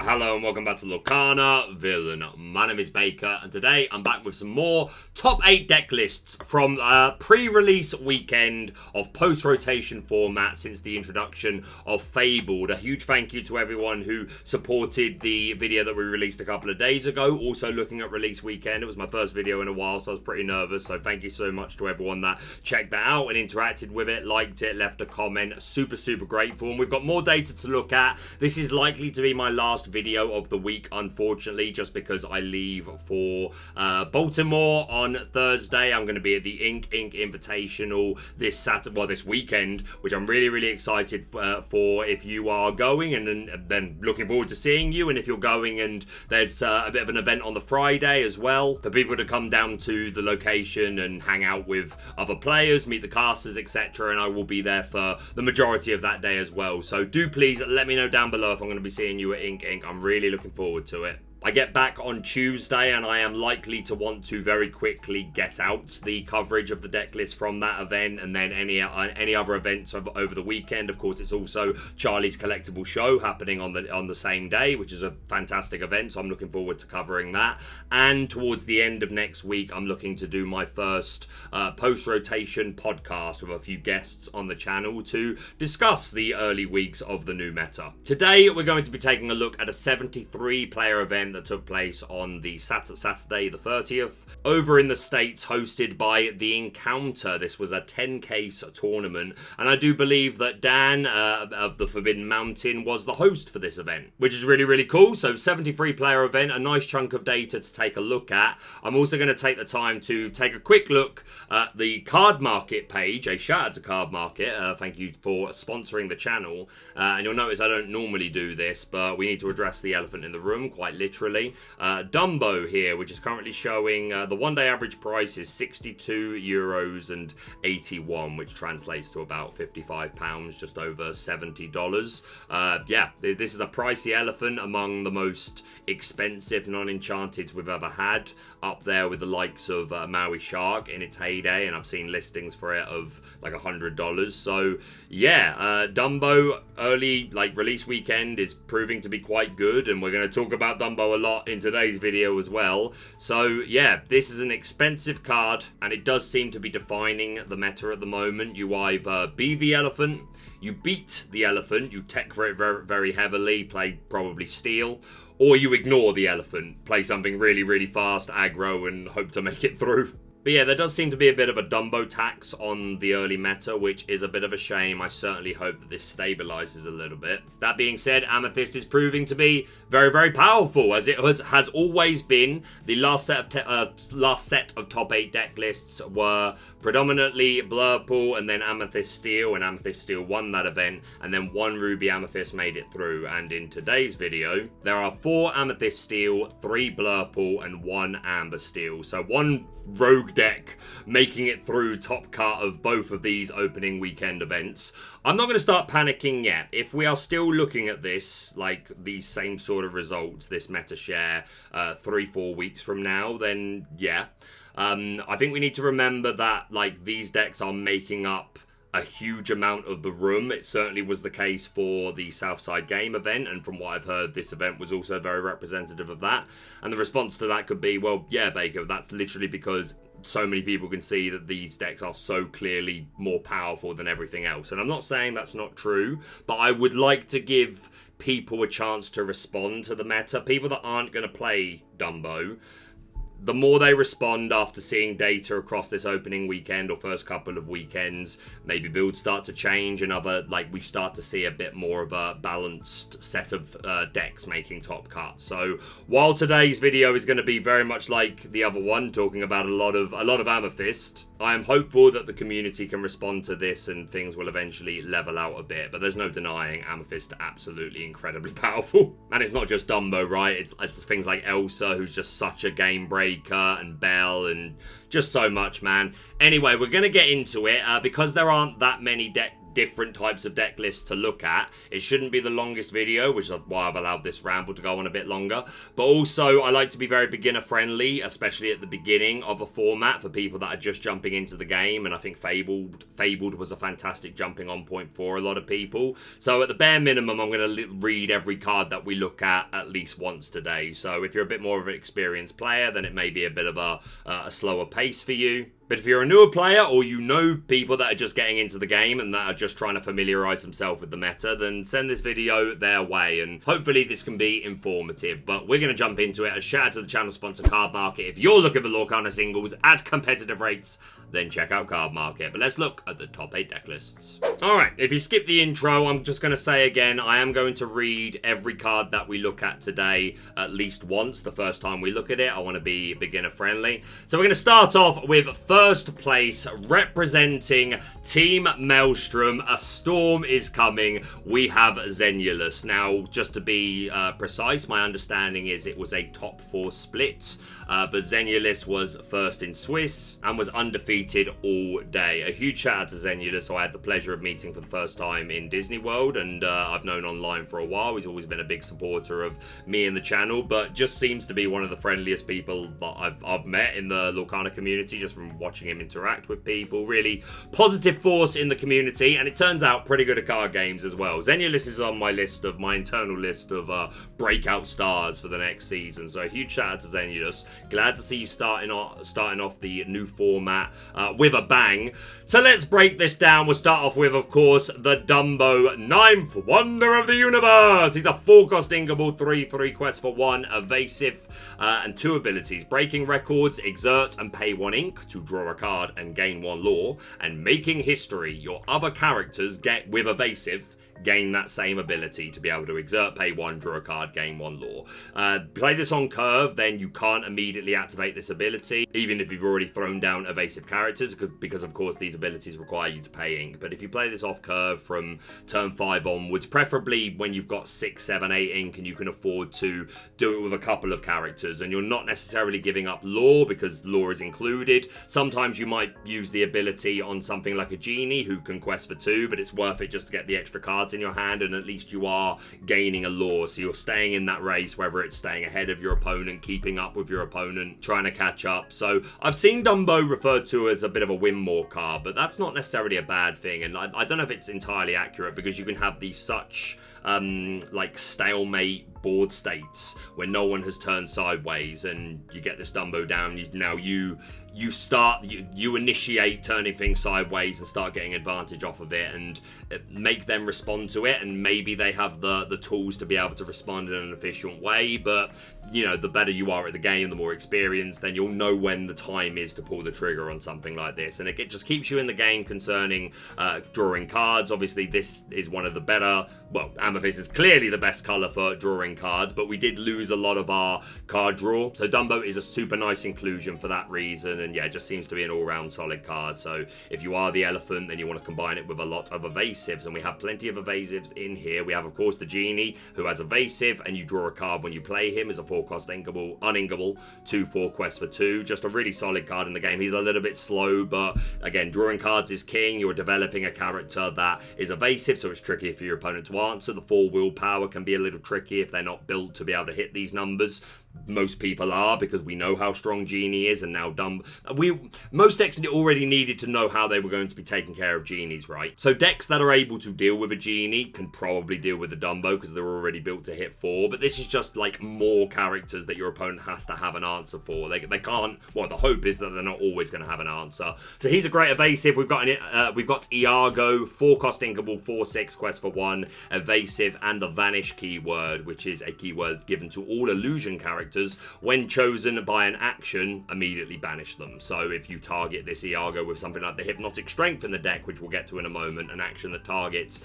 Hello and welcome back to Lorcana Villain. My name is Baker and today I'm back with some more top 8 deck lists from pre-release weekend of post-rotation format since the introduction of Fabled. A huge thank you to everyone who supported the video that we released a couple of days ago. Also looking at release weekend, it was my first video in a while, so I was pretty nervous, so thank you so much to everyone that checked that out and interacted with it, liked it, left a comment. Super grateful, and we've got more data to look at. This is likely to be my last video of the week, unfortunately, just because I leave for Baltimore on Thursday. I'm going to be at the Ink Invitational this Saturday, well, this weekend, which I'm really excited for. If you are going, and then looking forward to seeing you, and if you're going, and there's a bit of an event on the Friday as well for people to come down to the location and hang out with other players, meet the casters, etc. And I will be there for the majority of that day as well. So do please let me know down below if I'm going to be seeing you at Ink. I'm really looking forward to it. I get back on Tuesday and I am likely to want to very quickly get out the coverage of the deck list from that event and then any other events over the weekend. Of course, it's also Charlie's Collectible Show happening on the same day, which is a fantastic event, so I'm looking forward to covering that. And towards the end of next week, I'm looking to do my first post-rotation podcast with a few guests on the channel to discuss the early weeks of the new meta. Today, we're going to be taking a look at a 73-player event that took place on the Saturday the 30th over in the States, hosted by The Encounter. This was a 10-case tournament, and I do believe that Dan of the Forbidden Mountain was the host for this event, which is really cool. So 73-player event, a nice chunk of data to take a look at. I'm also going to take the time to take a quick look at the Cardmarket page. A shout out to Cardmarket. Thank you for sponsoring the channel. And you'll notice I don't normally do this, but we need to address the elephant in the room, quite literally. Dumbo here, which is currently showing the one-day average price is €62.81, which translates to about £55, just over $70. Yeah, this is a pricey elephant, among the most expensive non-enchanteds we've ever had, up there with the likes of Maui Shark in its heyday, and I've seen listings for it of like $100. So yeah, Dumbo early release weekend is proving to be quite good, and we're going to talk about Dumbo a lot in today's video as well. So yeah, this is an expensive card, and it does seem to be defining the meta at the moment. You either be the elephant, you beat the elephant, you tech for it very heavily, play probably steel, or you ignore the elephant, play something really fast, aggro, and hope to make it through. But yeah, there does seem to be a bit of a Dumbo tax on the early meta, which is a bit of a shame. I certainly hope that this stabilizes a little bit. That being said, Amethyst is proving to be very powerful, as it has always been. The last set of top 8 deck lists were predominantly Blurple and then Amethyst Steel, and Amethyst Steel won that event, and then 1 Ruby Amethyst made it through. And in today's video, there are 4 Amethyst Steel, 3 Blurple, and 1 Amber Steel. So 1 rogue deck making it through top cut of both of these opening weekend events. I'm not going to start panicking yet. If we are still looking at this, like these same sort of results, this meta share 3-4 weeks from now, then yeah. I think we need to remember that these decks are making up a huge amount of the room. It certainly was the case for the Southside Game event, and from what I've heard, this event was also very representative of that. And the response to that could be, well, yeah, Baker, that's literally because so many people can see that these decks are so clearly more powerful than everything else. And I'm not saying that's not true, but I would like to give people a chance to respond to the meta. People that aren't going to play Dumbo, the more they respond after seeing data across this opening weekend or first couple of weekends, maybe builds start to change and we start to see a bit more of a balanced set of decks making top cuts. So while today's video is going to be very much like the other one, talking about a lot of Amethyst, I am hopeful that the community can respond to this and things will eventually level out a bit. But there's no denying Amethyst absolutely incredibly powerful. And it's not just Dumbo, right? It's things like Elsa, who's just such a game breaker, and Belle, and just so much, man. Anyway, we're going to get into it. Because there aren't that many different types of deck lists to look at. It shouldn't be the longest video, which is why I've allowed this ramble to go on a bit longer. But also, I like to be very beginner friendly, especially at the beginning of a format for people that are just jumping into the game. And I think Fabled was a fantastic jumping on point for a lot of people. So at the bare minimum, I'm going to read every card that we look at least once today. So if you're a bit more of an experienced player, then it may be a bit of a slower pace for you. But if you're a newer player, or you know people that are just getting into the game and that are just trying to familiarize themselves with the meta, then send this video their way, and hopefully this can be informative. But we're going to jump into it. A shout out to the channel sponsor Cardmarket. If you're looking for Lorcana singles at competitive rates, then check out Cardmarket. But let's look at the top 8 deck lists. Alright, if you skip the intro, I'm just going to say again, I am going to read every card that we look at today at least once the first time we look at it. I want to be beginner friendly. So we're going to start off with first place, representing Team Maelstrom. A storm is coming. We have Xenulus. Now, just to be precise, my understanding is it was a top 4 split, but Xenulus was first in Swiss and was undefeated all day. A huge shout out to Xenulus, who I had the pleasure of meeting for the first time in Disney World, and I've known online for a while. He's always been a big supporter of me and the channel, but just seems to be one of the friendliest people that I've met in the Lorcana community, just from watching him interact with people. Really positive force in the community, and it turns out pretty good at card games as well. Xenulus is on my internal list of breakout stars for the next season, so a huge shout out to Xenulus. Glad to see you starting off the new format with a bang. So let's break this down. We'll start off with, of course, the Dumbo, 9th Wonder of the Universe. He's a 4-cost Ingable, 3/3 quest for 1, evasive, and 2 abilities: breaking records, exert and pay 1 ink to draw a card and gain 1 lore, and making history. Your other characters get with evasive gain that same ability to be able to exert, pay 1, draw a card, gain 1 lore. Play this on curve, then you can't immediately activate this ability, even if you've already thrown down evasive characters, because of course these abilities require you to pay ink. But if you play this off curve from turn 5 onwards, preferably when you've got 6, 7, 8 ink and you can afford to do it with a couple of characters, and you're not necessarily giving up lore because lore is included. Sometimes you might use the ability on something like a genie who can quest for 2, but it's worth it just to get the extra cards in your hand, and at least you are gaining a lore, so you're staying in that race, whether it's staying ahead of your opponent, keeping up with your opponent, trying to catch up. So I've seen Dumbo referred to as a bit of a win more card, but that's not necessarily a bad thing, and I don't know if it's entirely accurate, because you can have these such like stalemate board states where no one has turned sideways, and you get this Dumbo down. You initiate turning things sideways and start getting advantage off of it, and make them respond to it, and maybe they have the tools to be able to respond in an efficient way. But you know, the better you are at the game, the more experienced, then you'll know when the time is to pull the trigger on something like this, and it just keeps you in the game concerning drawing cards. Obviously this is one of the better, well, Amethyst is clearly the best color for drawing cards, but we did lose a lot of our card draw, so Dumbo is a super nice inclusion for that reason. And yeah, it just seems to be an all-round solid card. So if you are the elephant, then you want to combine it with a lot of evasives, and we have plenty of evasives in here. We have, of course, the genie, who has evasive, and you draw a card when you play him as a 4-cost uningable, 2/4 quest for 2. Just a really solid card in the game. He's a little bit slow, but again, drawing cards is king. You're developing a character that is evasive, so it's tricky for your opponent to answer. The 4 willpower can be a little tricky if they're not built to be able to hit these numbers. Most people are, because we know how strong Genie is, and now most decks already needed to know how they were going to be taking care of Genies, right? So decks that are able to deal with a Genie can probably deal with the Dumbo, because they're already built to hit 4, but this is just like more characters that your opponent has to have an answer for. They can't, well, the hope is that they're not always going to have an answer. So he's a great evasive. We've got Iago, 4-cost inkable, 4/6 quest for 1, evasive, and the vanish keyword, which is a keyword given to all illusion characters. When chosen by an action, immediately banish them. So if you target this Iago with something like the Hypnotic Strength in the deck, which we'll get to in a moment, an action that targets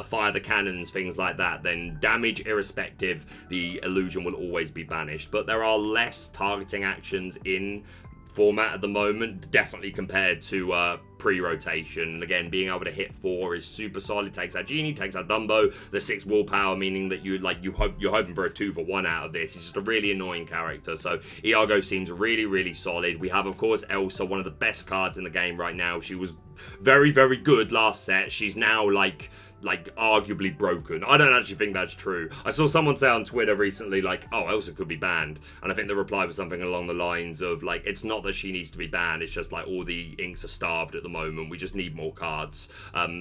fire the cannons, things like that, then damage irrespective, the illusion will always be banished. But there are less targeting actions in format at the moment, definitely compared to pre-rotation. And again, being able to hit 4 is super solid. Takes out Genie, takes out Dumbo. The 6 willpower, meaning that you're hoping for a 2 for 1 out of this. He's just a really annoying character. So Iago seems really, really solid. We have, of course, Elsa, one of the best cards in the game right now. She was very, very good last set. She's now like arguably broken. I don't actually think that's true. I saw someone say on Twitter recently, like, oh, Elsa could be banned. And I think the reply was something along the lines of, like, it's not that she needs to be banned, it's just like all the inks are starved at the moment. We just need more cards.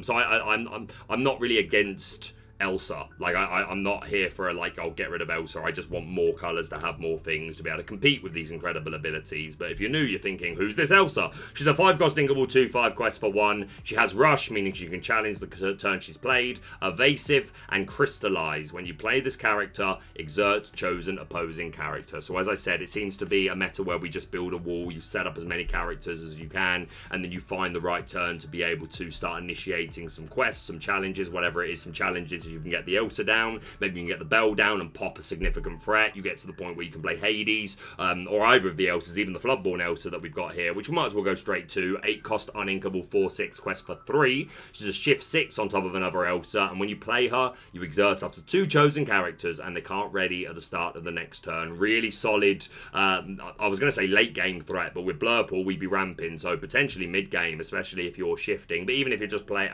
So I'm not really against Elsa. Like, I'm not here for I'll get rid of Elsa. I just want more colours to have more things to be able to compete with these incredible abilities. But if you're new, you're thinking, who's this Elsa? She's a 5-cost inkable 2/5 quest for 1. She has Rush, meaning she can challenge the turn she's played, Evasive, and Crystallize. When you play this character, exert chosen opposing character. So as I said, it seems to be a meta where we just build a wall, you set up as many characters as you can, and then you find the right turn to be able to start initiating some quests, some challenges, whatever it is, some challenges. You can get the Elsa down, maybe you can get the Bell down and pop a significant threat. You get to the point where you can play Hades, or either of the Elsas, even the Floodborn Elsa that we've got here, which we might as well go straight to. 8-cost uninkable 4/6 quest for 3. She's a shift 6 on top of another Elsa, and when you play her, you exert up to 2 chosen characters, and they can't ready at the start of the next turn. Really solid, I was going to say late game threat, but with Blurple, we'd be ramping, so potentially mid game, especially if you're shifting. But even if you're just playing,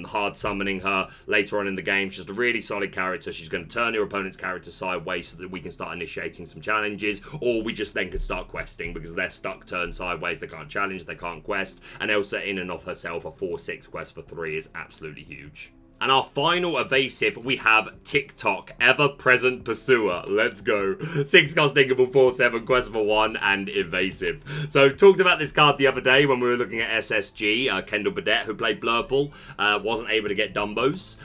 hard summoning her later on in the game, she's just a really solid character. She's going to turn your opponent's character sideways so that we can start initiating some challenges, or we just then can start questing because they're stuck turned sideways. They can't challenge, they can't quest, and Elsa in and of herself, a 4/6 quest for 3 is absolutely huge. And our final evasive, we have TikTok, Ever-Present Pursuer. Let's go. 6-cost inkable 4/7 quest for 1 and evasive. So talked about this card the other day when we were looking at SSG. Kendall Burdett, who played Blurple, wasn't able to get Dumbos,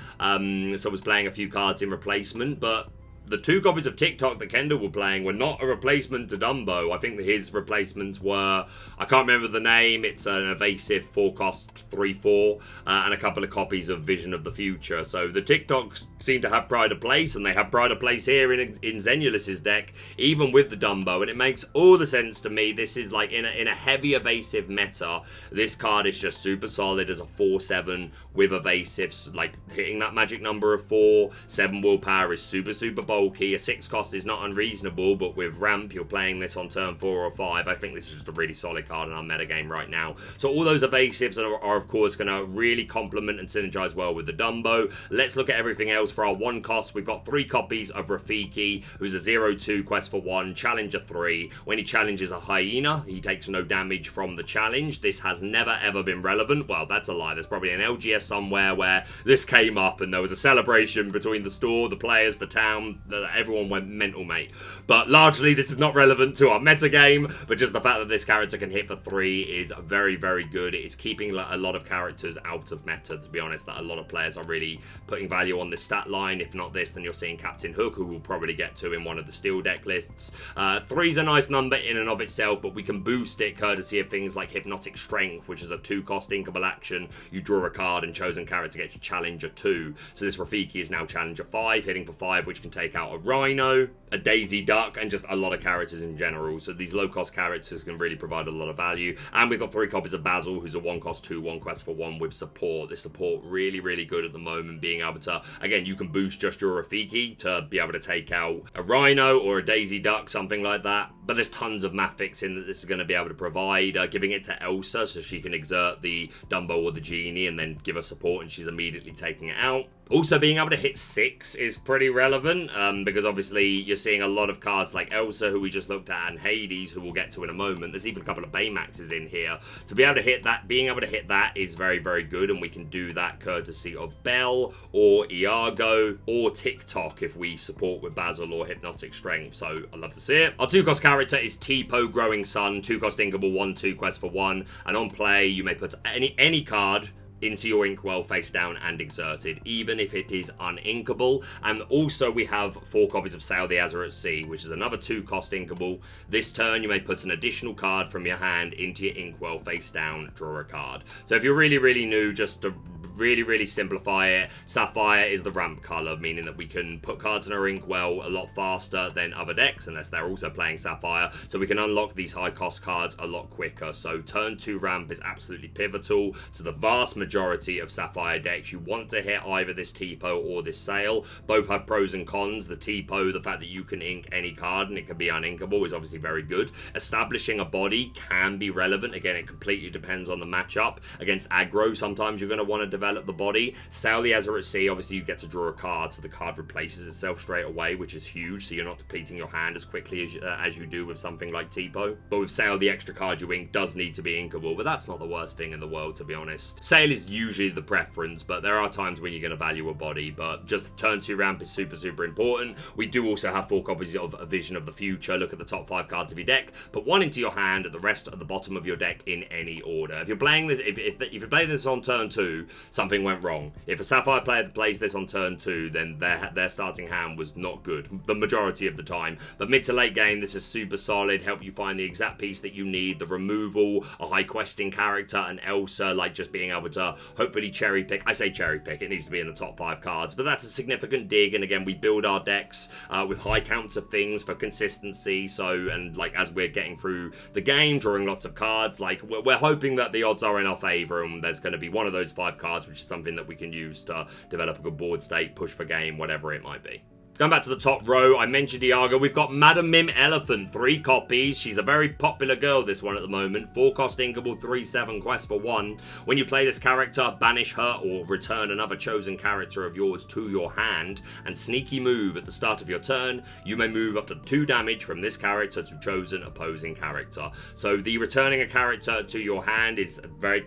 so was playing a few cards in replacement, but the 2 copies of TikTok that Kendall were playing were not a replacement to Dumbo. I think that his replacements were, I can't remember the name, it's an evasive 4-cost 3/4, and a couple of copies of Vision of the Future. So the TikToks seem to have pride of place, and they have pride of place here in Zenulus's deck, even with the Dumbo, and it makes all the sense to me. This is like in a heavy evasive meta, this card is just super solid as a 4/7 with evasives, like hitting that magic number of 4. 7 willpower is super bulky. A 6-cost is not unreasonable, but with ramp, you're playing this on turn 4 or 5. I think this is just a really solid card in our metagame right now. So all those evasives are of course going to really complement and synergize well with the Dumbo. Let's look at everything else. For our 1-cost, we've got 3 copies of Rafiki, who's a 0/2 quest for 1, challenger 3. When he challenges a hyena, he takes no damage from the challenge. This has never ever been relevant. Well, that's a lie. There's probably an LGS somewhere where this came up and there was a celebration between the store, the players, the town. Everyone went mental, mate. But largely, this is not relevant to our metagame, but just the fact that this character can hit for 3 is very, very good. It is keeping a lot of characters out of meta, to be honest, that a lot of players are really putting value on this stat line. If not this, then you're seeing Captain Hook, who we'll probably get to in one of the Steel deck lists. 3's a nice number in and of itself, but we can boost it courtesy of things like Hypnotic Strength, which is a 2-cost inkable action. You draw a card and chosen character gets you Challenger 2. So this Rafiki is now Challenger 5, hitting for 5, which can take out a Rhino, a Daisy Duck, and just a lot of characters in general. So these low-cost characters can really provide a lot of value. And we've got 3 copies of Basil, who's a 1-cost 2, 1 quest for 1 with support. This support really, really good at the moment, being able to, again, you can boost just your Rafiki to be able to take out a Rhino or a Daisy Duck, something like that. But there's tons of Mathix in that this is going to be able to provide, giving it to Elsa so she can exert the Dumbo or the Genie and then give her support and she's immediately taking it out. Also, being able to hit 6 is pretty relevant, because obviously you're seeing a lot of cards like Elsa, who we just looked at, and Hades, who we'll get to in a moment. There's even a couple of Baymaxes in here. To be able to hit that, being able to hit that is very, very good, and we can do that courtesy of Bell, or Iago, or TikTok if we support with Basil or Hypnotic Strength, so I love to see it. Our 2-cost character is Tipo Growing Sun, 2-cost inkable 1/2 quest for 1, and on play, you may put any card into your inkwell face down and exerted, even if it is uninkable. And also we have 4 copies of Sail the Azure at Sea, which is another 2-cost inkable. This turn you may put an additional card from your hand into your inkwell face down, draw a card. So if you're really, really new, just to really, really simplify it. Sapphire is the ramp color, meaning that we can put cards in our inkwell a lot faster than other decks, unless they're also playing Sapphire, so we can unlock these high cost cards a lot quicker. So turn 2 ramp is absolutely pivotal to the vast majority of Sapphire decks. You want to hit either this T-Po or this Sail. Both have pros and cons. The T-Po, the fact that you can ink any card and it can be uninkable, is obviously very good. Establishing a body can be relevant. Again, it completely depends on the matchup. Against aggro, sometimes you're going to want to develop the body. Sail the Azure at Sea, obviously you get to draw a card, so the card replaces itself straight away, which is huge, so you're not depleting your hand as quickly as you do with something like T-Po. But with Sail, the extra card you ink does need to be inkable, but that's not the worst thing in the world, to be honest. Sail is usually the preference, but there are times when you're going to value a body, but just turn 2 ramp is super, super important. We do also have 4 copies of A Vision of the Future. Look at the top 5 cards of your deck, put 1 into your hand, the rest at the bottom of your deck in any order. If you're playing this, if you're playing this on turn 2, something went wrong. If a Sapphire player plays this on turn 2, then their starting hand was not good the majority of the time. But mid to late game, this is super solid. Help you find the exact piece that you need, the removal, a high questing character, and Elsa, like just being able to hopefully cherry pick. I say cherry pick, it needs to be in the top 5 cards, but that's a significant dig. And again, we build our decks with high counts of things for consistency. So, and like as we're getting through the game, drawing lots of cards, like we're hoping that the odds are in our favor, and there's going to be one of those 5 cards, which is something that we can use to develop a good board state, push for game, whatever it might be. Going back to the top row, I mentioned Iago. We've got Madam Mim Elephant, 3 copies. She's a very popular girl, this one at the moment. 4 cost inkable, 3/7 quest for 1. When you play this character, banish her or return another chosen character of yours to your hand, and sneaky move at the start of your turn. You may move up to 2 damage from this character to chosen opposing character. So the returning a character to your hand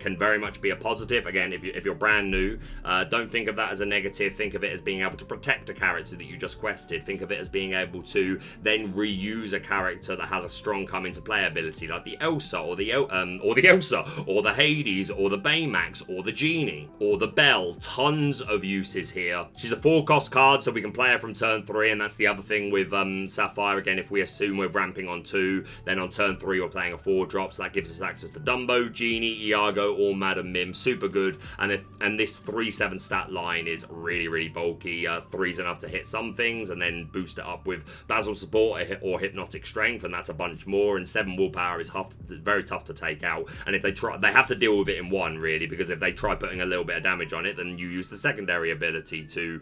can very much be a positive. Again, if you're brand new, don't think of that as a negative. Think of it as being able to protect a character that you just quested. Think of it as being able to then reuse a character that has a strong come into play ability, like the Elsa or the Elsa or the Hades or the Baymax or the Genie or the Belle. Tons of uses here. She's a 4 cost card, so we can play her from turn 3, and that's the other thing with Sapphire. Again, if we assume we're ramping on 2, then on turn 3 we're playing a 4 drop, so that gives us access to Dumbo, Genie, Iago, or Madam Mim. Super good. And this 3/7 stat line is really, really bulky. 3's enough to hit something, and then boost it up with Basil Support or Hypnotic Strength, and that's a bunch more. And 7 willpower is very tough to take out. And if they try, they have to deal with it in 1, really, because if they try putting a little bit of damage on it, then you use the secondary ability to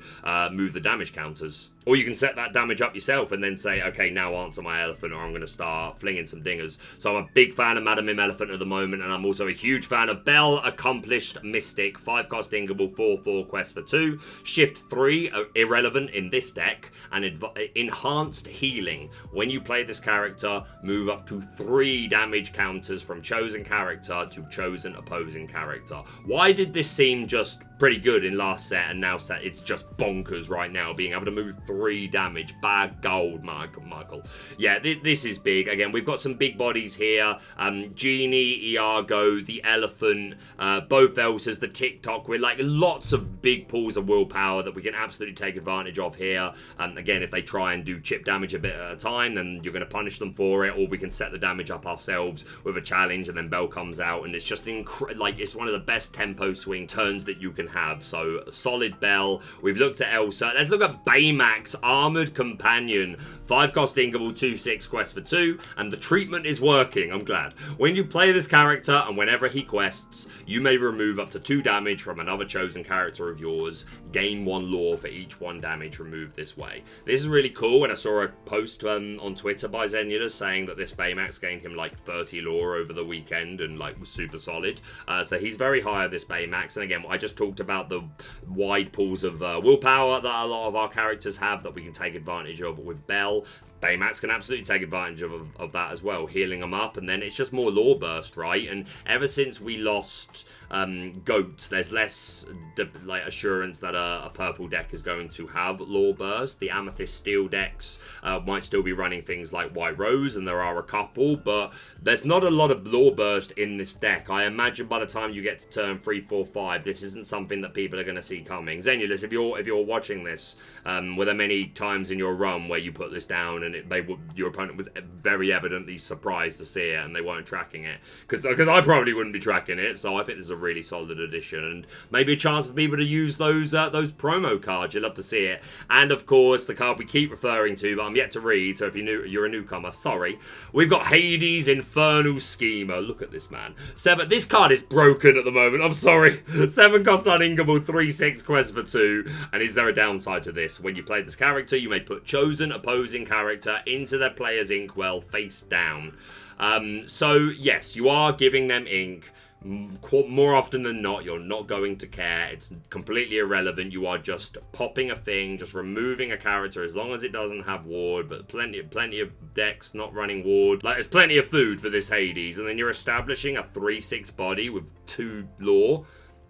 move the damage counters. Or you can set that damage up yourself and then say, okay, now answer my elephant, or I'm going to start flinging some dingers. So I'm a big fan of Madam Mim Elephant at the moment, and I'm also a huge fan of Belle, Accomplished Mystic, 5 cost inkable, 4/4 quest for 2. Shift 3, irrelevant in this deck, and enhanced healing. When you play this character, move up to 3 damage counters from chosen character to chosen opposing character. Why did this seem just pretty good in last set, and now set it's just bonkers right now, being able to move 3 damage? Bag gold, Michael. Yeah, this is big. Again, we've got some big bodies here. Genie, Iago, the Elephant, both Elsas, the TikTok. We're like lots of big pools of willpower that we can absolutely take advantage of here. Again, if they try and do chip damage a bit at a time, then you're going to punish them for it, or we can set the damage up ourselves with a challenge, and then Belle comes out, and it's just it's one of the best tempo swing turns that you can have. So solid Belle. We've looked at Elsa. Let's look at Baymax, Armored Companion, 5 cost inkable, 2/6 quest for 2, and the treatment is working. I'm glad. When you play this character and whenever he quests, you may remove up to 2 damage from another chosen character of yours. Gain 1 lore for each 1 damage removed this way. This is really cool, and I saw a post on Twitter by Zenulus saying that this Baymax gained him like 30 lore over the weekend and like was super solid. So he's very high, this Baymax. And again, I just talked about the wide pools of willpower that a lot of our characters have that we can take advantage of with Belle. Baymax can absolutely take advantage of that as well, healing them up, and then it's just more lore burst, right? And ever since we lost goats, there's less assurance that a purple deck is going to have lore burst. The Amethyst Steel decks might still be running things like White Rose, and there are a couple, but there's not a lot of lore burst in this deck. I imagine by the time you get to turn 3, 4, 5, this isn't something that people are going to see coming. Zenulus, if you're watching this, were there many times in your run where you put this down and your opponent was very evidently surprised to see it, and they weren't tracking it. Because I probably wouldn't be tracking it, so I think this is a really solid addition, and maybe a chance for people to use those promo cards. You'd love to see it. And of course, the card we keep referring to, but I'm yet to read, so if you're a newcomer, sorry. We've got Hades Infernal Schemer. Look at this, man. This card is broken at the moment. I'm sorry. 7 cost uninkable, 3/6 quest for 2. And is there a downside to this? When you play this character, you may put chosen opposing character into their player's inkwell face down. So yes, you are giving them ink. More often than not, you're not going to care. It's completely irrelevant. You are just popping a thing, just removing a character as long as it doesn't have ward, but plenty of decks not running ward. Like, there's plenty of food for this Hades, and then you're establishing a 3/6 body with 2 lore.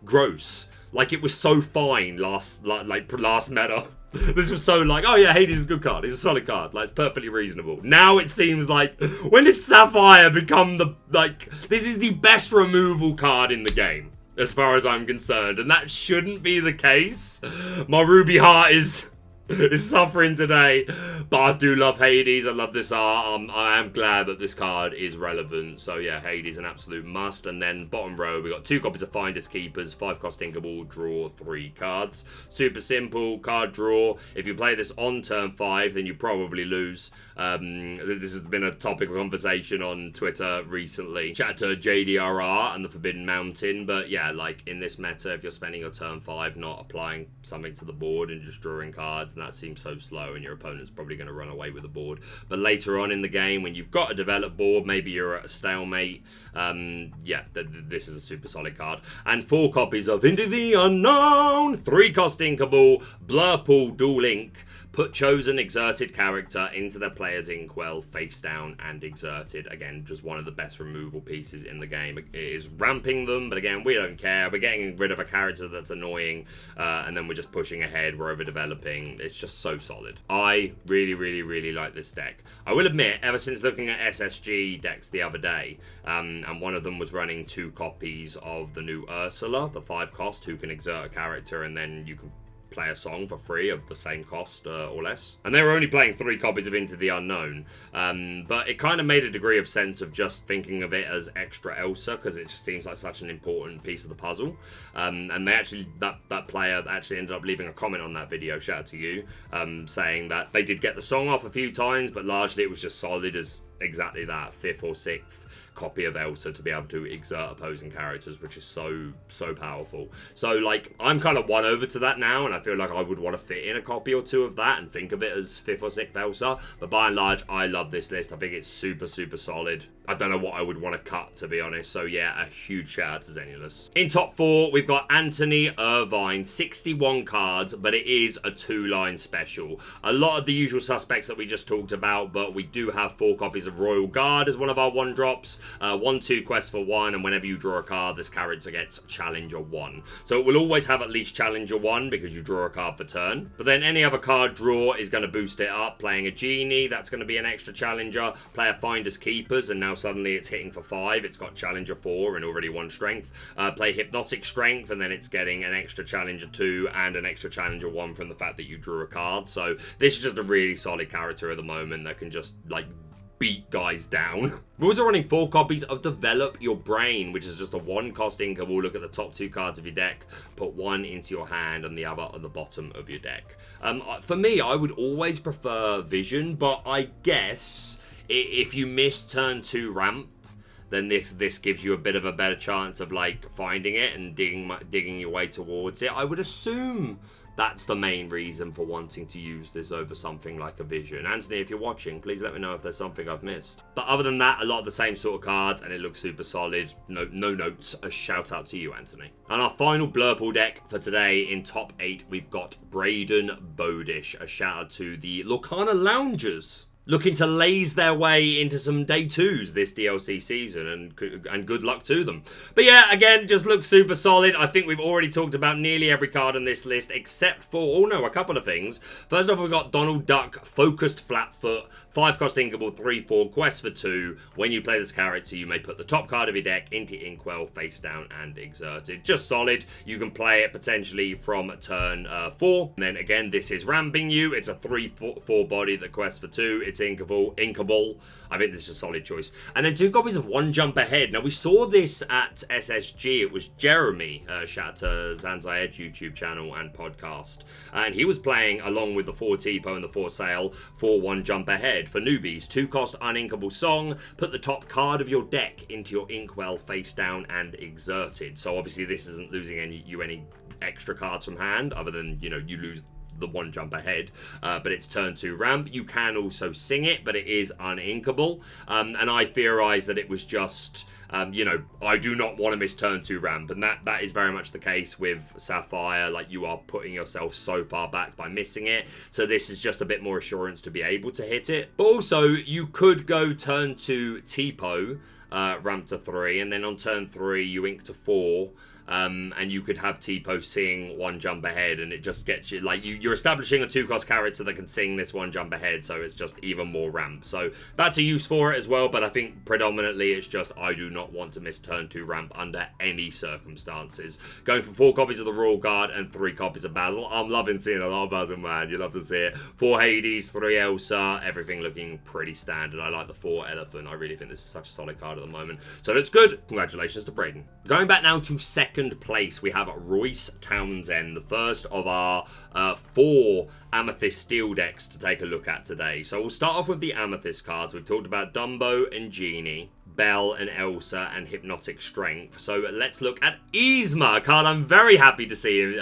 Gross. Like, it was so fine last meta. This was so like, oh yeah, Hades is a good card. It's a solid card. Like, it's perfectly reasonable. Now it seems like, when did Sapphire become this is the best removal card in the game, as far as I'm concerned. And that shouldn't be the case. My Ruby heart is suffering today, but I do love Hades. I love this art. I am glad that this card is relevant. So yeah, Hades an absolute must. And then bottom row, we got 2 copies of Finders Keepers, 5 cost inkable, draw 3 cards. Super simple card draw. If you play this on turn 5, then you probably lose. This has been a topic of conversation on Twitter recently. Shout out to JDRR and the Forbidden Mountain. But yeah, like, in this meta, if you're spending your turn 5 not applying something to the board and just drawing cards, and that seems so slow, and your opponent's probably going to run away with the board. But later on in the game, when you've got a developed board, maybe you're at a stalemate, yeah, this is a super solid card. And 4 copies of Into the Unknown, 3 cost inkable, Blurple dual ink. Put chosen exerted character into their player's inkwell, face down and exerted. Again, just one of the best removal pieces in the game. It is ramping them, but again, we don't care. We're getting rid of a character that's annoying, and then we're just pushing ahead. We're overdeveloping. It's just so solid. I really, really, really like this deck. I will admit, ever since looking at SSG decks the other day, and one of them was running 2 copies of the new Ursula, the 5 cost, who can exert a character, and then you can play a song for free of the same cost or less. And they were only playing 3 copies of Into the Unknown. But it kind of made a degree of sense of just thinking of it as extra Elsa, because it just seems like such an important piece of the puzzle. And they actually, that player actually ended up leaving a comment on that video, shout out to you, saying that they did get the song off a few times, but largely it was just solid as exactly that, 5th or 6th copy of Elsa to be able to exert opposing characters, which is so powerful. So like, I'm kind of won over to that now, and I feel like I would want to fit in a copy or 2 of that and think of it as 5th or 6th Elsa. But by and large, I love this list. I think it's super solid. I don't know what I would want to cut, to be honest. So yeah, a huge shout out to Zenulus. In top 4, we've got Anthony Irvine, 61 cards, but it is a 2-line special. A lot of the usual suspects that we just talked about, but we do have 4 copies of Royal Guard as one of our 1-drops. 1/2 quest for 1, and whenever you draw a card, this character gets Challenger 1. So it will always have at least Challenger 1 because you draw a card for turn. But then any other card draw is going to boost it up. Playing a Genie, that's going to be an extra Challenger. Play a Finders Keepers, and now suddenly it's hitting for 5. It's got Challenger 4 and already 1 strength. Play Hypnotic Strength, and then it's getting an extra Challenger 2 and an extra Challenger 1 from the fact that you drew a card. So this is just a really solid character at the moment that can just, like, beat guys down. We're also running 4 copies of Develop Your Brain, which is just a 1-cost inkable. Look at the top 2 cards of your deck, put 1 into your hand and the other at the bottom of your deck. For me, I would always prefer Vision, but I guess if you miss turn 2 ramp, then this gives you a bit of a better chance of like finding it and digging your way towards it. I would assume that's the main reason for wanting to use this over something like a Vision. Anthony, if you're watching, please let me know if there's something I've missed. But other than that, a lot of the same sort of cards, and it looks super solid. No notes. A shout out to you, Anthony. And our final Blurple deck for today, in top 8, we've got Braden Bodish. A shout out to the Lorcana Loungers, looking to laze their way into some day 2s this DLC season, and good luck to them. But yeah, again, just looks super solid. I think we've already talked about nearly every card on this list, except for, a couple of things. First off, we've got Donald Duck, Focused Flatfoot, 5-cost inkable, 3/4, quest for 2. When you play this character, you may put the top card of your deck into inkwell, face down, and exerted. Just solid. You can play it potentially from turn 4. And then again, this is ramping you. It's a 3/4 body that quests for 2. it's inkable. I think this is a solid choice. And then 2 copies of One Jump Ahead. Now, we saw this at SSG. It was Jeremy, shout out to Zanzai Edge YouTube channel and podcast. And he was playing along with the 4 Tipo and the 4 Sail for One Jump Ahead. For newbies, 2-cost uninkable song. Put the top card of your deck into your inkwell face down and exerted. So obviously this isn't losing any extra cards from hand, other than, you lose the One Jump Ahead, but it's turn 2 ramp. You can also sing it, but it is uninkable, and I theorize that it was just I do not want to miss turn 2 ramp, and that is very much the case with Sapphire. Like, you are putting yourself so far back by missing it, so this is just a bit more assurance to be able to hit it. But also, you could go turn 2 Tipo, ramp to 3, and then on turn 3 you ink to 4, and you could have Tipo sing One Jump Ahead, and it just gets you, like, you're establishing a 2-cost character that can sing this One Jump Ahead, so it's just even more ramp. So that's a use for it as well, but I think predominantly it's just I do not want to miss turn 2 ramp under any circumstances. Going for 4 copies of the Royal Guard and 3 copies of Basil. I'm loving seeing a lot of Basil, man. You love to see it. 4 Hades, 3 Elsa, everything looking pretty standard. I like the 4 Elephant. I really think this is such a solid card at the moment. So that's good. Congratulations to Braden. Going back now to second place, we have Royce Townsend, the first of our 4 Amethyst Steel decks to take a look at today. So we'll start off with the Amethyst cards. We've talked about Dumbo and Genie, Belle and Elsa, and Hypnotic Strength. So let's look at Yzma, a card I'm very happy to see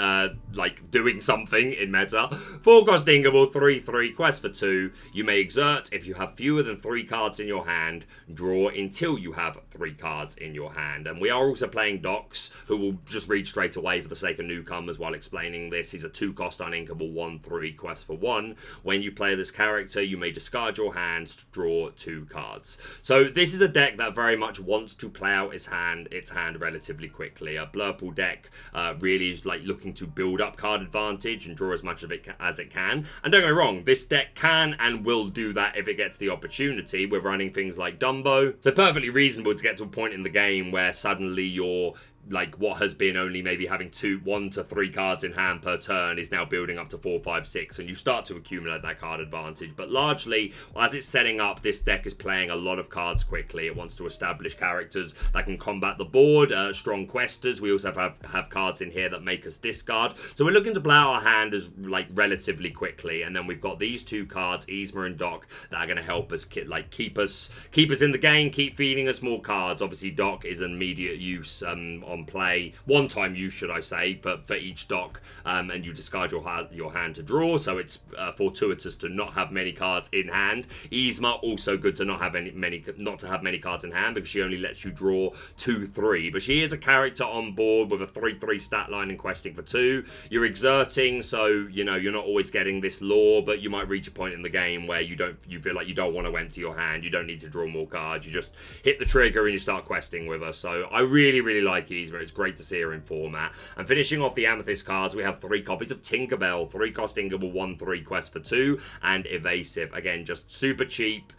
doing something in meta. 4-cost inkable, 3/3, quest for 2. You may exert if you have fewer than 3 cards in your hand. Draw until you have 3 cards in your hand. And we are also playing Docs, who will just read straight away for the sake of newcomers while explaining this. He's a 2-cost uninkable, 1/3, quest for 1. When you play this character, you may discard your hands to draw 2 cards. So this is a deck that very much wants to play out its hand relatively quickly. A Blurple deck really is like looking to build up card advantage and draw as much of it as it can. And don't get me wrong, this deck can and will do that if it gets the opportunity. We're running things like Dumbo. So perfectly reasonable to get to a point in the game where suddenly you're like what has been only maybe having 1 to 3 cards in hand per turn is now building up to 4, 5, 6, and you start to accumulate that card advantage. But largely, as it's setting up, this deck is playing a lot of cards quickly. It wants to establish characters that can combat the board, strong questers. We also have cards in here that make us discard. So we're looking to play out our hand as like relatively quickly, and then we've got these 2 cards, Yzma and Doc, that are going to help us keep us in the game, keep feeding us more cards. Obviously, Doc is an immediate use on play, one-time use should I say, for each Doc, and you discard your hand to draw, so it's fortuitous to not have many cards in hand. Yzma also good to not have many cards in hand, because she only lets you draw 2/3, but she is a character on board with a 3/3 stat line and questing for 2. You're exerting, so you're not always getting this lore, but you might reach a point in the game where you feel like you don't want to empty your hand, you don't need to draw more cards, you just hit the trigger and you start questing with her. So I really, really like Yzma. It's great to see her in format. And finishing off the Amethyst cards, we have 3 copies of Tinkerbell, 3-cost inkable, 1/3, quest for 2, and evasive. Again, just super cheap,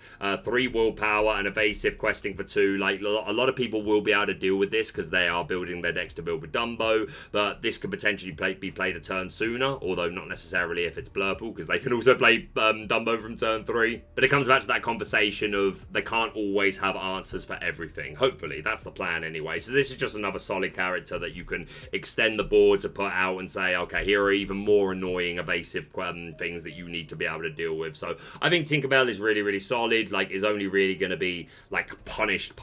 3 willpower and evasive, questing for 2. Like, a lot of people will be able to deal with this because they are building their decks to build with Dumbo, but this could potentially be played a turn sooner, although not necessarily if it's Blurple, because they can also play Dumbo from turn 3. But it comes back to that conversation of they can't always have answers for everything. Hopefully, that's the plan anyway. So this is just another solid character that you can extend the board to put out and say, okay, here are even more annoying evasive things that you need to be able to deal with. So I think Tinkerbell is really, really solid. Like, is only really going to be like punished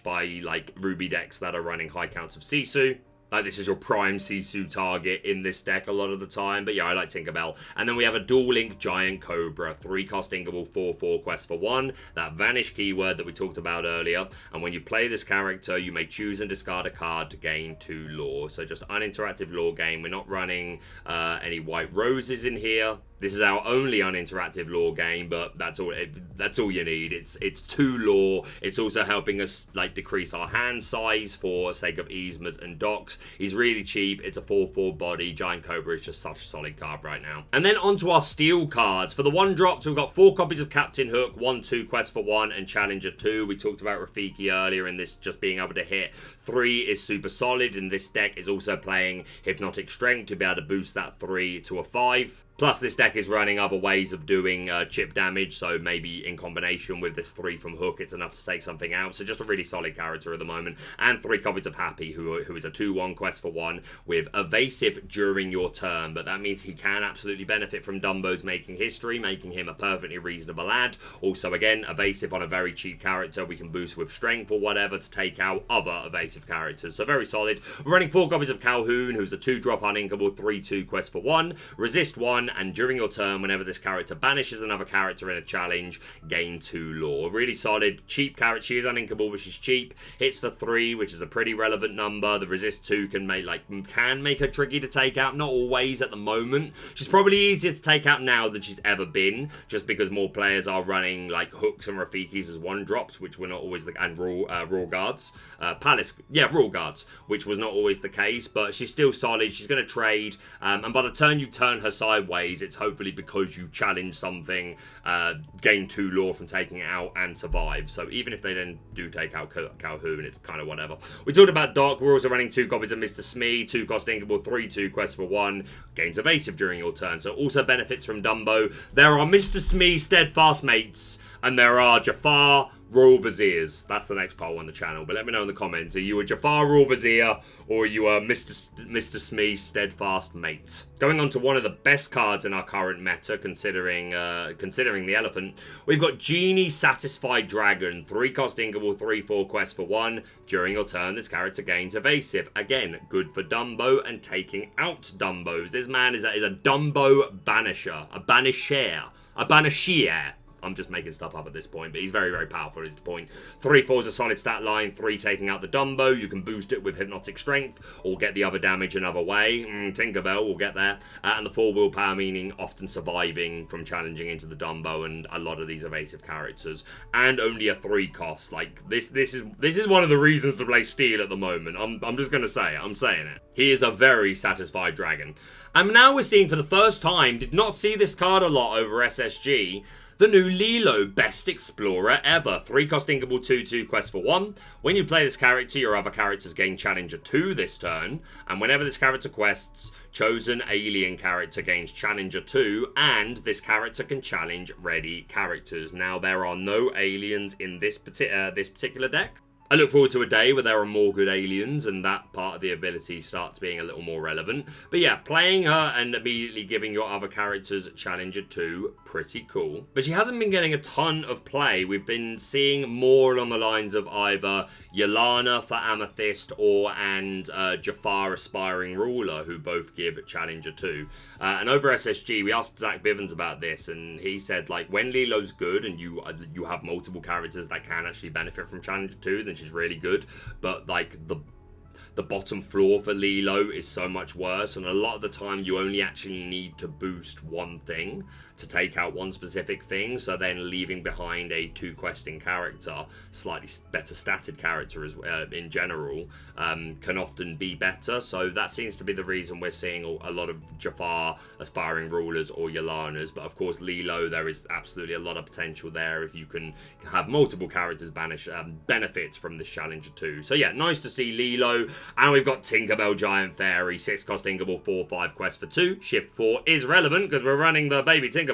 by like Ruby decks that are running high counts of Sisu. Like, this is your prime Sisu target in this deck a lot of the time. But yeah, I like Tinkerbell. And then we have a Dual Link Giant Cobra. 3-cost inkable, 4/4, quest for 1. That vanish keyword that we talked about earlier. And when you play this character, you may choose and discard a card to gain 2 lore. So just uninteractive lore game. We're not running any white roses in here. This is our only uninteractive lore game, but that's all you need. It's 2 lore. It's also helping us like decrease our hand size for sake of Yzma's and Docs. He's really cheap. It's a 4/4 body. Giant Cobra is just such a solid card right now. And then onto our steel cards. For the 1-drops, we've got 4 copies of Captain Hook, 1/2, quest for 1, and Challenger 2. We talked about Rafiki earlier, and this just being able to hit 3 is super solid, and this deck is also playing Hypnotic Strength to be able to boost that 3 to a 5. Plus, this deck deck is running other ways of doing chip damage, so maybe in combination with this 3 from Hook, it's enough to take something out. So just a really solid character at the moment. And 3 copies of Happy, who is a 2/1 quest for 1 with evasive during your turn, but that means he can absolutely benefit from Dumbo's making history, making him a perfectly reasonable add. Also, again, evasive on a very cheap character, we can boost with strength or whatever to take out other evasive characters. So very solid. We're running 4 copies of Calhoun, who's a 2-drop uninkable 3/2 quest for 1, resist 1, and during your turn, whenever this character banishes another character in a challenge, gain 2 lore. Really solid, cheap character. She is uninkable, but she's cheap. Hits for 3, which is a pretty relevant number. The resist 2 can make her tricky to take out. Not always at the moment. She's probably easier to take out now than she's ever been, just because more players are running like Hooks and Rafikis as 1-drops, which were not always the, and Raw Guards. Raw Guards, which was not always the case, but she's still solid. She's going to trade, and by the turn you turn her sideways, it's hopefully because you challenge something, gain 2 lore from taking it out, and survive. So even if they then do take out Calhoun, it's kind of whatever. We talked about Doc. We're also running 2 copies of Mr. Smee, 2-cost inkable, 3/2 quest for 1, gains evasive during your turn. So also benefits from Dumbo. There are Mr. Smee steadfast mates, and there are Jafar Royal Viziers. That's the next poll on the channel, but let me know in the comments. Are you a Jafar Royal Vizier, or are you a Mr. Smee steadfast mate? Going on to one of the best cards in our current meta, considering the elephant, we've got Genie Satisfied Dragon, 3-cost inkable, 3/4 quest for 1. During your turn, this character gains evasive. Again, good for Dumbo and taking out Dumbos. This man is a Dumbo banisher, a banisher. I'm just making stuff up at this point, but he's very, very powerful is the point. 3/4 is a solid stat line, 3 taking out the Dumbo. You can boost it with Hypnotic Strength or get the other damage another way. Tinkerbell will get there. And the 4 willpower, meaning often surviving from challenging into the Dumbo and a lot of these evasive characters. And only a 3 cost. Like, this is one of the reasons to play Steel at the moment. I'm just going to say it. I'm saying it. He is a very satisfied dragon. And now we're seeing for the first time, did not see this card a lot over SSG, the new Lilo, Best Explorer Ever. 3-cost inkable, 2/2 quest for 1. When you play this character, your other characters gain Challenger 2 this turn. And whenever this character quests, chosen alien character gains Challenger 2. And this character can challenge ready characters. Now, there are no aliens in this particular deck. I look forward to a day where there are more good aliens and that part of the ability starts being a little more relevant. But yeah, playing her and immediately giving your other characters Challenger 2, pretty cool. But she hasn't been getting a ton of play. We've been seeing more along the lines of either Yelana for Amethyst and Jafar Aspiring Ruler, who both give Challenger 2. And over SSG, we asked Zach Bivens about this, and he said, like, when Lilo's good and you have multiple characters that can actually benefit from Challenger 2, then she's really good. But, like, the bottom floor for Lilo is so much worse, and a lot of the time you only actually need to boost one thing to take out one specific thing, so then leaving behind a 2-questing character, slightly better statted character as in general, can often be better. So that seems to be the reason we're seeing a lot of Jafar Aspiring Rulers or Yelanas. But of course Lilo, there is absolutely a lot of potential there if you can have multiple characters banish benefits from this Challenger 2. So yeah, nice to see Lilo. And we've got Tinkerbell Giant Fairy, 6-cost inkable, 4/5 quest for 2. Shift 4 is relevant because we're running the baby Tinkerbell.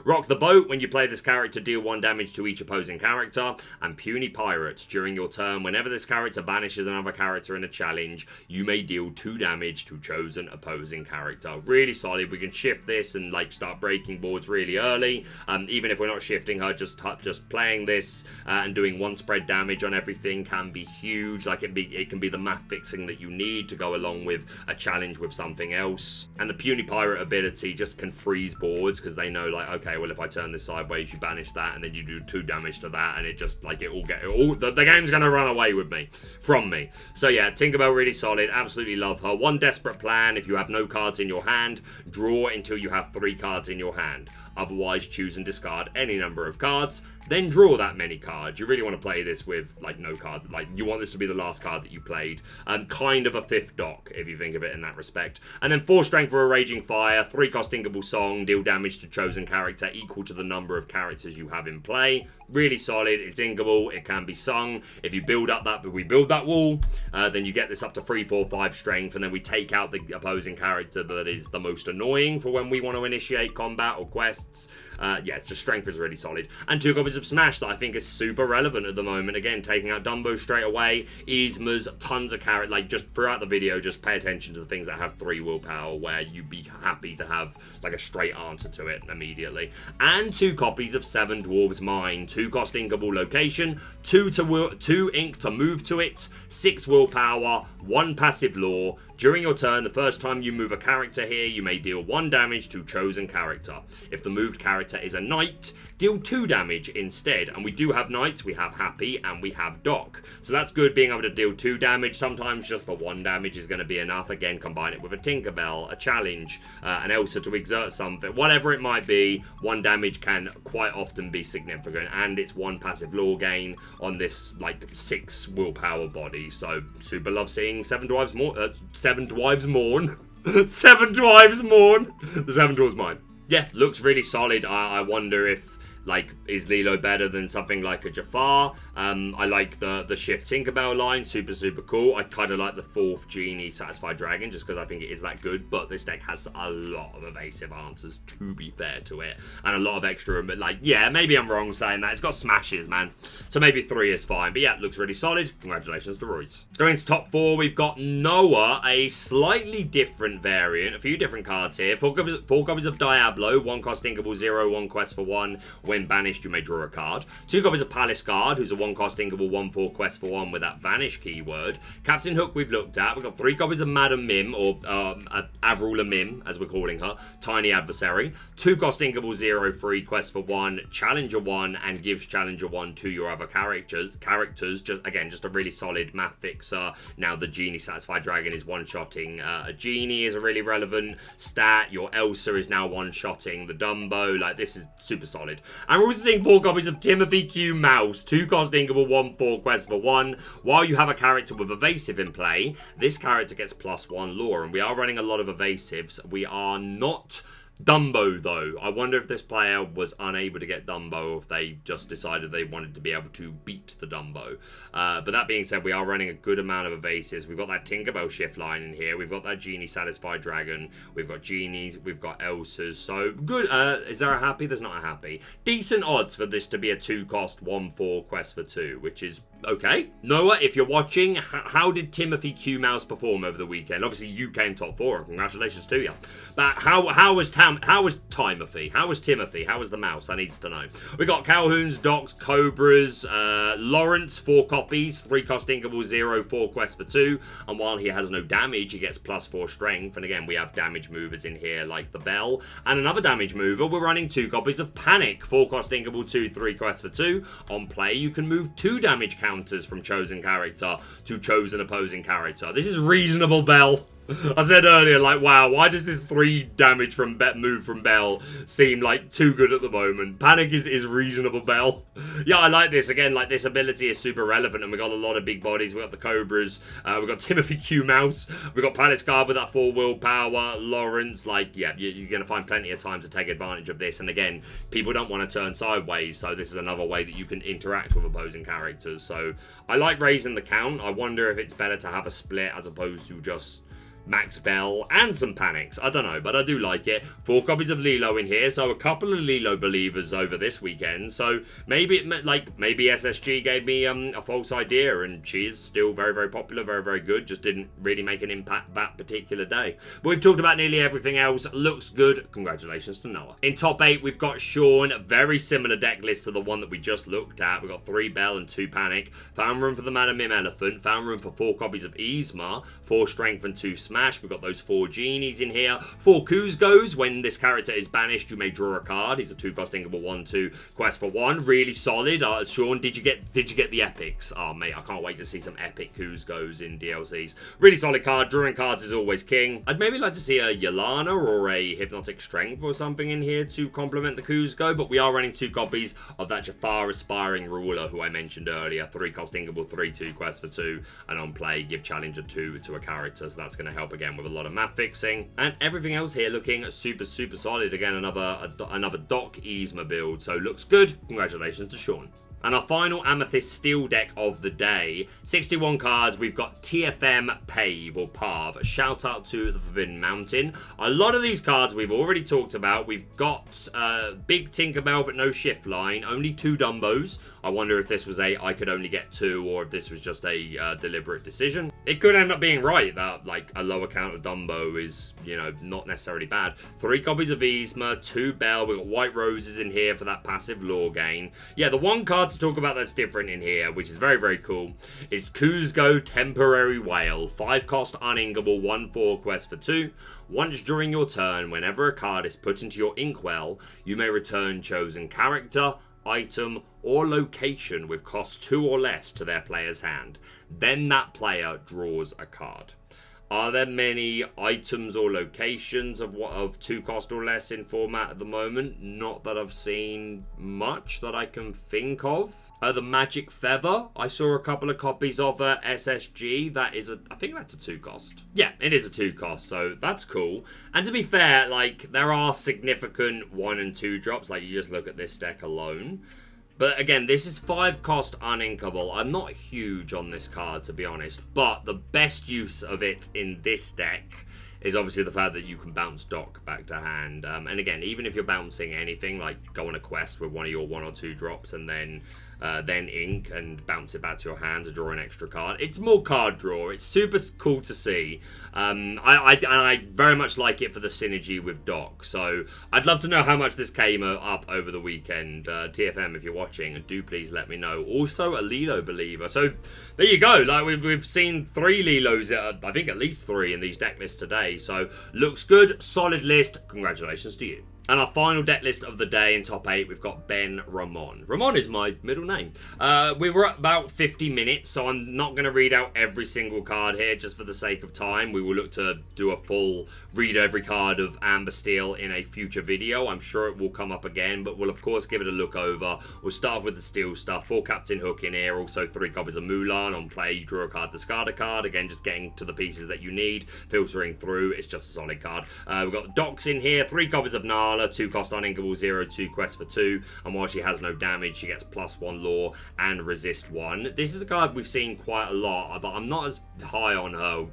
Rock the Boat. When you play this character, deal 1 damage to each opposing character. And Puny Pirates. During your turn, whenever this character banishes another character in a challenge, you may deal 2 damage to chosen opposing character. Really solid. We can shift this and like start breaking boards really early. Even if we're not shifting her, just playing this and doing 1 spread damage on everything can be huge. Like it can be the math fixing that you need to go along with a challenge with something else. And the Puny Pirate ability just can freeze boards because they know, like, okay, well, if I turn this sideways, you banish that, and then you do 2 damage to that, and it just, like, the game's gonna run away with me, from me. So yeah, Tinkerbell really solid, absolutely love her. 1 desperate plan: if you have no cards in your hand, draw until you have 3 cards in your hand. Otherwise, choose and discard any number of cards, then draw that many cards. You really want to play this with, like, no cards. Like, you want this to be the last card that you played. Kind of a 5th dock, if you think of it in that respect. And then 4 strength for a Raging Fire, 3 cost Inkable Song, deal damage to chosen character equal to the number of characters you have in play. Really solid. It's inkable. It can be sung. If you build up that, we build that wall, then you get this up to 3, 4, 5 strength, and then we take out the opposing character that is the most annoying for when we want to initiate combat or quests. Yeah, just strength is really solid. And 2 copies of Smash that I think is super relevant at the moment. Again, taking out Dumbo straight away, Yzma's, tons of characters. Like, just throughout the video, just pay attention to the things that have 3 willpower, where you'd be happy to have like a straight answer to it immediately. And 2 copies of 7 Dwarves Mine, 2 cost inkable location, 2 ink to move to it, 6 willpower, 1 passive lore. During your turn, the first time you move a character here, you may deal 1 damage to chosen character. If the moved character is a knight, deal 2 damage instead. And we do have knights, we have Happy, and we have Doc. So that's good, being able to deal 2 damage. Sometimes just the 1 damage is going to be enough. Again, combine it with a Tinkerbell, a challenge, an Elsa to exert something. Whatever it might be, 1 damage can quite often be significant. And it's 1 passive lore gain on this, like, 6 willpower body. So, super love seeing 7 Dwarves Mourn. 7 Dwarves Mourn. 7 Dwarves Mourn. The 7 Dwarves Mine. Yeah, looks really solid. I wonder if, like, is Lilo better than something like a Jafar? I like the Shift Tinkerbell line, super cool. I kind of like the 4th Genie Satisfied Dragon, just because I think it is that good, but this deck has a lot of evasive answers, to be fair to it, and a lot of extra, but like, yeah, maybe I'm wrong saying that. It's got smashes, man, so maybe 3 is fine, but yeah, it looks really solid. Congratulations to Royce. Going to top 4, we've got Noah, a slightly different variant, a few different cards here. 4 copies of Diablo, 1 cost inkable 0, 1 quest for 1. When banished, you may draw a card. 2 copies of Palace Guard, who's a 1 cost inkable 1/4 quest for 1 with that vanish keyword. Captain Hook we've looked at. We've got 3 copies of Madam Mim, or Avrula Mim, as we're calling her. Tiny Adversary. 2 cost inkable 0 free quest for 1, Challenger 1, and gives Challenger 1 to your other characters. Just a really solid math fixer. Now the Genie Satisfied Dragon is one-shotting a Genie is a really relevant stat. Your Elsa is now one-shotting the Dumbo. Like, this is super solid. And we're also seeing 4 copies of Timothy Q Mouse, 2 cost inkable 1/4 quest for 1. While you have a character with evasive in play, this character gets +1 lore, and we are running a lot of evasives. We are not Dumbo, though. I wonder if this player was unable to get Dumbo, or if they just decided they wanted to be able to beat the Dumbo. But that being said, we are running a good amount of evasives. We've got that Tinkerbell shift line in here. We've got that Genie Satisfied Dragon. We've got Genies. We've got Elsas. So, good. Is there a Happy? There's not a Happy. Decent odds for this to be a 2 cost 1/4 quest for 2, which is okay. Noah, if you're watching, how did Timothy Q Mouse perform over the weekend? Obviously, you came top 4, and congratulations to you. But how was Timothy? How was Timothy? How was the mouse? I need to know. We got Calhoun's, Docs, Cobras, Lawrence, 4 copies, 3 cost inkable 0, 4 quest for 2. And while he has no damage, he gets +4 strength. And again, we have damage movers in here like the Bell. And another damage mover, we're running 2 copies of Panic, 4 cost inkable 2, 3 quest for 2. On play, you can move 2 damage counters from chosen character to chosen opposing character. This is reasonable, Bell. I said earlier, like, wow, why does this 3 damage from move from Bell seem like too good at the moment? Panic is reasonable, Bell. Yeah, I like this. Again, like, this ability is super relevant, and we got a lot of big bodies. We got the Cobras, we got Timothy Q Mouse, we got Palace Guard with that 4 willpower, Lawrence. Like, yeah, you're going to find plenty of time to take advantage of this. And again, people don't want to turn sideways, so this is another way that you can interact with opposing characters. So I like raising the count. I wonder if it's better to have a split as opposed to just Max Bell and some Panics. I don't know, but I do like it. 4 copies of Lilo in here, so a couple of Lilo believers over this weekend. So maybe maybe SSG gave me a false idea, and she is still very popular, very good. Just didn't really make an impact that particular day. But we've talked about nearly everything else. Looks good. Congratulations to Noah. In top 8, we've got Sean. Very similar deck list to the one that we just looked at. We've got 3 Bell and 2 Panic. Found room for the Madam Mim Elephant. Found room for 4 copies of Yzma, 4 Strength and 2 Smash. smash. We've got those 4 genies in here. 4 Kuzgos. When this character is banished, you may draw a card. He's a 2-cost inkable 1/2 quest for 1. Really solid. Sean, did you get the epics? Oh mate, I can't wait to see some epic Kuzgos in DLCs. Really solid card. Drawing cards is always king. I'd maybe like to see a Yolana or a Hypnotic Strength or something in here to complement the Kuzgo, but we are running 2 copies of that Jafar Aspiring Ruler who I mentioned earlier. 3-cost inkable 3/2 quest for 2, and on play give Challenger 2 to a character, so that's going to help again with a lot of map fixing. And everything else here looking super solid. Again, another Doc Yzma build, so looks good. Congratulations to Sean. And our final Amethyst Steel deck of the day, 61 cards, we've got TFM Pave or Pav. Shout out to the Forbidden Mountain. A lot of these cards we've already talked about. We've got Big Tinkerbell but no Shift Line, only 2 Dumbos. I wonder if this was I could only get 2, or if this was just a deliberate decision. It could end up being right that like a lower count of Dumbo is, you know, not necessarily bad. 3 copies of Yzma, 2 Bell, we've got White Roses in here for that passive lore gain. Yeah, the one card to talk about that's different in here, which is very cool, is Kuzgo Temporary Whale. 5-cost uninkable 1/4 quest for 2. Once during your turn, whenever a card is put into your inkwell, you may return chosen character, item, or location with cost 2 or less to their player's hand. Then that player draws a card. Are there many items or locations of 2 cost or less in format at the moment? Not that I've seen much that I can think of. The Magic Feather, I saw a couple of copies of SSG. That is I think that's a 2 cost. Yeah, it is a 2 cost, so that's cool. And to be fair, like, there are significant 1 and 2 drops. Like, you just look at this deck alone. But again, this is 5-cost uninkable. I'm not huge on this card, to be honest. But the best use of it in this deck is obviously the fact that you can bounce Doc back to hand. And again, even if you're bouncing anything, like go on a quest with one of your 1 or 2 drops and then ink and bounce it back to your hand to draw an extra card. It's more card draw. It's super cool to see. I very much like it for the synergy with Doc. So I'd love to know how much this came up over the weekend. TFM, if you're watching, do please let me know. Also, a Lilo Believer. So there you go. Like we've seen 3 Lilos, I think at least 3 in these deck lists today. So looks good. Solid list. Congratulations to you. And our final deck list of the day in top 8, we've got Ben Ramon. Ramon is my middle name. We were at about 50 minutes, so I'm not going to read out every single card here just for the sake of time. We will look to do a full read every card of Amber Steel in a future video. I'm sure it will come up again, but we'll of course give it a look over. We'll start with the Steel stuff. 4 Captain Hook in here, also 3 copies of Mulan. On play, you draw a card, discard a card. Again, just getting to the pieces that you need, filtering through. It's just a solid card. We've got Docs in here, 3 copies of Nala, 2-cost uninkable 0/2 quest for 2, and while she has no damage, she gets +1 lore and resist 1. This is a card we've seen quite a lot, but I'm not as high on her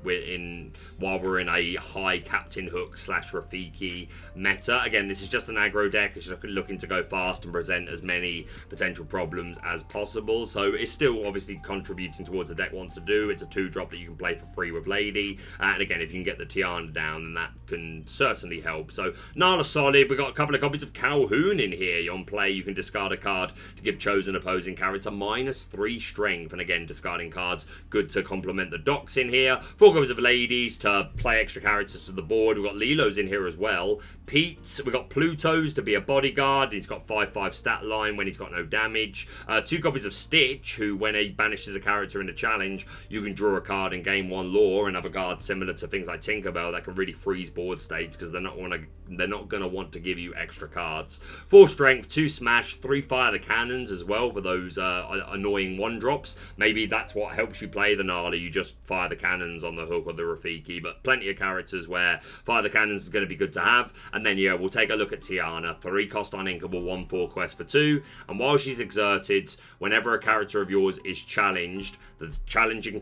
while we're in a high Captain Hook / Rafiki meta. Again, this is just an aggro deck. It's just looking to go fast and present as many potential problems as possible, so it's still obviously contributing towards the deck wants to do. It's a 2-drop that you can play for free with Lady, and again, if you can get the Tiana down, then that can certainly help. So Nala solid. We've got a couple of copies of Calhoun in here. On play, you can discard a card to give chosen opposing character -3 strength, and again, discarding cards good to complement the Docs in here. 4 copies of Ladies to play extra characters to the board. We've got Lilos in here as well. Pete, we've got Pluto's to be a bodyguard. He's got 5/5 stat line when he's got no damage. 2 copies of Stitch, who when he banishes a character in a challenge, you can draw a card and gain 1 lore. Another card similar to things like Tinkerbell that can really freeze board states because they're not going to want to give you extra cards. 4 strength, 2 smash, 3 fire the cannons as well for those annoying 1-drops. Maybe that's what helps you play the Nala. You just fire the cannons on the Hook or the Rafiki, but plenty of characters where fire the cannons is going to be good to have. And then yeah, we'll take a look at Tiana. 3-cost uninkable 1/4 quest for 2, and while she's exerted, whenever a character of yours is challenged, the challenging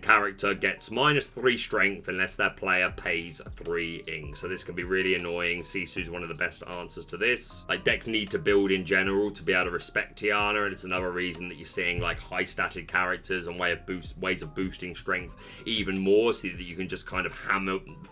character gets -3 strength unless their player pays 3 ink. So this can be really annoying. Sisu's one of the best answers to this. Like, decks need to build in general to be able to respect Tiana, and it's another reason that you're seeing like high statted characters and ways of boosting strength even more, so that you can just kind of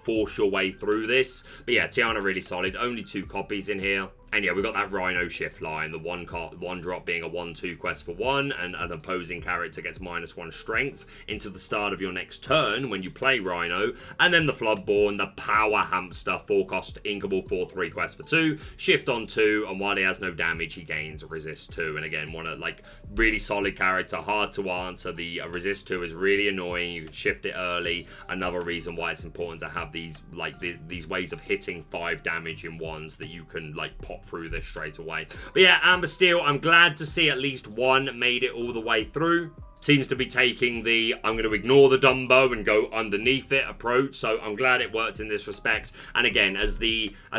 force your way through this. But yeah, Tiana really solid. Only 2 copies in here. And yeah, we got that Rhino shift line, the one drop being a 1/2 quest for 1, and an opposing character gets -1 strength into the start of your next turn when you play Rhino. And then the Floodborn, the Power Hamster, 4-cost inkable 4/3 quest for 2, shift on 2, and while he has no damage, he gains resist 2. And again, one of like really solid character, hard to answer. The resist 2 is really annoying. You can shift it early. Another reason why it's important to have these like these ways of hitting 5 damage in ones that you can like pop through this straight away. But yeah, Amethyst Steel, I'm glad to see at least one made it all the way through. Seems to be taking the I'm going to ignore the Dumbo and go underneath it approach, so I'm glad it worked in this respect. And again, as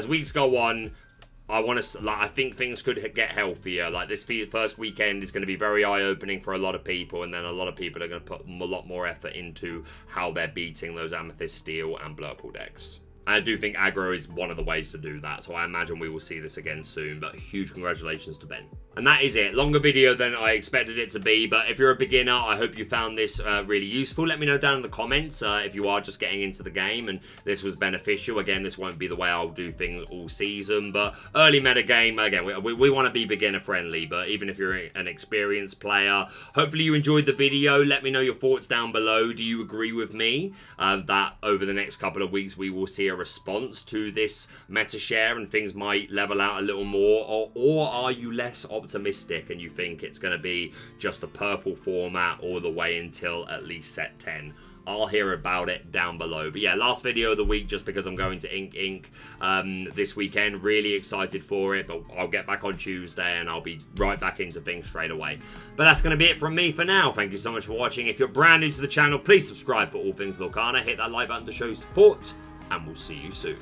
weeks go on, I think things could get healthier. Like this first weekend is going to be very eye-opening for a lot of people, and then a lot of people are going to put a lot more effort into how they're beating those Amethyst Steel and Blurple decks. I do think aggro is one of the ways to do that, so I imagine we will see this again soon, but huge congratulations to Ben. And that is it. Longer video than I expected it to be, but if you're a beginner, I hope you found this really useful. Let me know down in the comments if you are just getting into the game and this was beneficial. Again, this won't be the way I'll do things all season, but early meta game, again, we want to be beginner friendly, but even if you're an experienced player, hopefully you enjoyed the video. Let me know your thoughts down below. Do you agree with me that over the next couple of weeks we will see a response to this meta share and things might level out a little more, or are you less optimistic and you think it's going to be just a purple format all the way until at least set 10? I'll hear about it down below. But yeah, last video of the week just because I'm going to Ink this weekend. Really excited for it, but I'll get back on Tuesday and I'll be right back into things straight away. But that's going to be it from me for now. Thank you so much for watching. If you're brand new to the channel, please subscribe for all things Lorcana. Hit that like button to show support, and we'll see you soon.